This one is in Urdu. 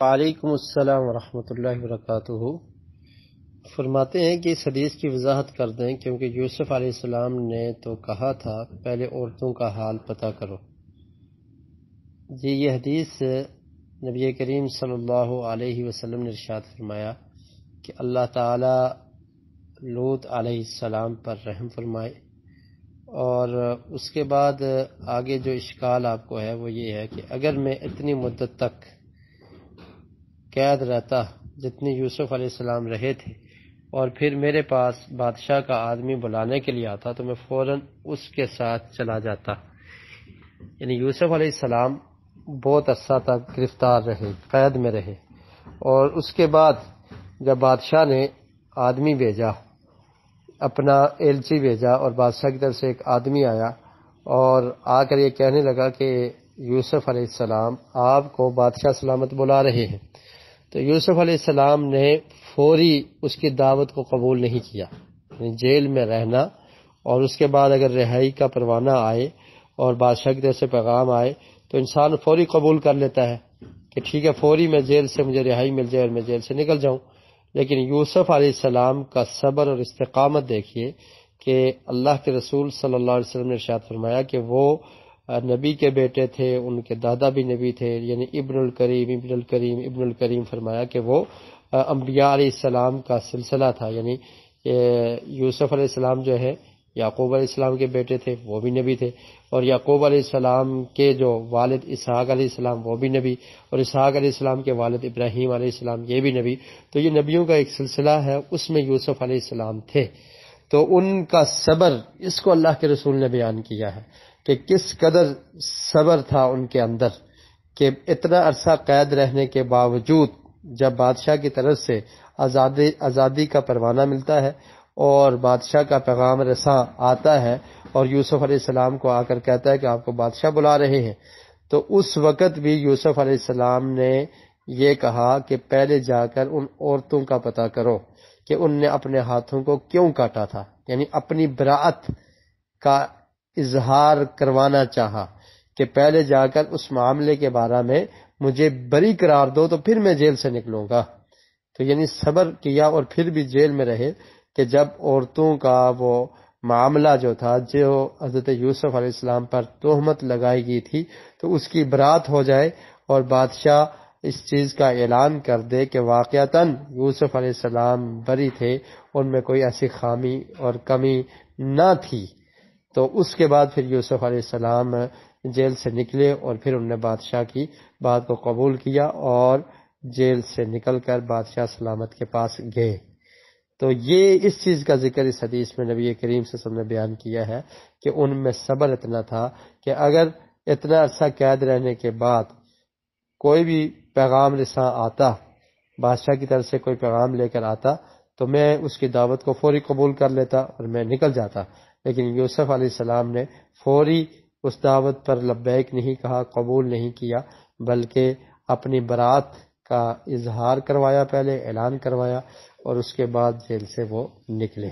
وعلیکم السلام ورحمۃ اللہ وبرکاتہ۔ فرماتے ہیں کہ اس حدیث کی وضاحت کر دیں، کیونکہ یوسف علیہ السلام نے تو کہا تھا پہلے عورتوں کا حال پتہ کرو۔ جی، یہ حدیث نبی کریم صلی اللہ علیہ وسلم نے ارشاد فرمایا کہ اللہ تعالی لوط علیہ السلام پر رحم فرمائے، اور اس کے بعد آگے جو اشکال آپ کو ہے وہ یہ ہے کہ اگر میں اتنی مدت تک قید رہتا جتنی یوسف علیہ السلام رہے تھے، اور پھر میرے پاس بادشاہ کا آدمی بلانے کے لیے آتا تو میں فوراً اس کے ساتھ چلا جاتا۔ یعنی یوسف علیہ السلام بہت عرصہ تک گرفتار رہے، قید میں رہے، اور اس کے بعد جب بادشاہ نے آدمی بھیجا، اپنا ایلچی بھیجا، اور بادشاہ کی طرف سے ایک آدمی آیا اور آ کر یہ کہنے لگا کہ یوسف علیہ السلام آپ کو بادشاہ سلامت بلا رہے ہیں، تو یوسف علیہ السلام نے فوری اس کی دعوت کو قبول نہیں کیا۔ یعنی جیل میں رہنا، اور اس کے بعد اگر رہائی کا پروانہ آئے اور بادشاہ کی طرف سے پیغام آئے تو انسان فوری قبول کر لیتا ہے کہ ٹھیک ہے، فوری میں جیل سے مجھے رہائی مل جائے اور میں جیل سے نکل جاؤں۔ لیکن یوسف علیہ السلام کا صبر اور استقامت دیکھیے کہ اللہ کے رسول صلی اللہ علیہ وسلم نے ارشاد فرمایا کہ وہ نبی کے بیٹے تھے، ان کے دادا بھی نبی تھے، یعنی ابن الکریم فرمایا کہ وہ انبیاء علیہ السلام کا سلسلہ تھا۔ یعنی یوسف علیہ السلام جو ہے یعقوب علیہ السلام کے بیٹے تھے، وہ بھی نبی تھے، اور یعقوب علیہ السلام کے جو والد اسحاق علیہ السلام وہ بھی نبی، اور اسحاق علیہ السلام کے والد ابراہیم علیہ السلام یہ بھی نبی۔ تو یہ نبیوں کا ایک سلسلہ ہے، اس میں یوسف علیہ السلام تھے۔ تو ان کا صبر، اس کو اللہ کے رسول نے بیان کیا ہے کہ کس قدر صبر تھا ان کے اندر، کہ اتنا عرصہ قید رہنے کے باوجود جب بادشاہ کی طرف سے آزادی کا پروانہ ملتا ہے اور بادشاہ کا پیغام رساں آتا ہے اور یوسف علیہ السلام کو آ کر کہتا ہے کہ آپ کو بادشاہ بلا رہے ہیں، تو اس وقت بھی یوسف علیہ السلام نے یہ کہا کہ پہلے جا کر ان عورتوں کا پتہ کرو کہ ان نے اپنے ہاتھوں کو کیوں کاٹا تھا۔ یعنی اپنی براءت کا اظہار کروانا چاہا کہ پہلے جا کر اس معاملے کے بارے میں مجھے بری قرار دو تو پھر میں جیل سے نکلوں گا۔ تو یعنی صبر کیا اور پھر بھی جیل میں رہے کہ جب عورتوں کا وہ معاملہ جو تھا، جو حضرت یوسف علیہ السلام پر تہمت لگائی گئی تھی، تو اس کی برات ہو جائے اور بادشاہ اس چیز کا اعلان کر دے کہ واقعتاً یوسف علیہ السلام بری تھے، ان میں کوئی ایسی خامی اور کمی نہ تھی۔ تو اس کے بعد پھر یوسف علیہ السلام جیل سے نکلے اور پھر انہوں نے بادشاہ کی بات کو قبول کیا اور جیل سے نکل کر بادشاہ سلامت کے پاس گئے۔ تو یہ اس چیز کا ذکر اس حدیث میں نبی کریم صلی اللہ علیہ وسلم نے بیان کیا ہے کہ ان میں صبر اتنا تھا کہ اگر اتنا عرصہ قید رہنے کے بعد کوئی بھی پیغام رساں آتا، بادشاہ کی طرف سے کوئی پیغام لے کر آتا، تو میں اس کی دعوت کو فوری قبول کر لیتا اور میں نکل جاتا۔ لیکن یوسف علیہ السلام نے فوری اس دعوت پر لبیک نہیں کہا، قبول نہیں کیا، بلکہ اپنی برات کا اظہار کروایا، پہلے اعلان کروایا، اور اس کے بعد جیل سے وہ نکلے۔